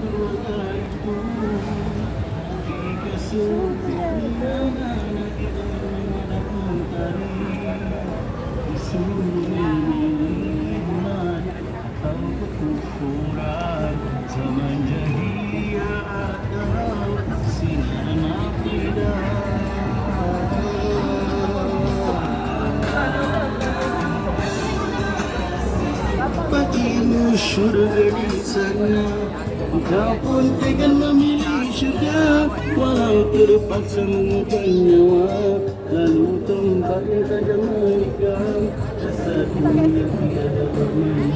keluarga jika sempurna kita menghadap di sumber atau kekufuran zaman jahiliyah atau sinar nafidah. Bagimu syurga di sana, kau pun tegan memilih syurga, walau terpaksa mengubah nyawa, lalu tempat yang saja menikah, jasad yang tiada bermula.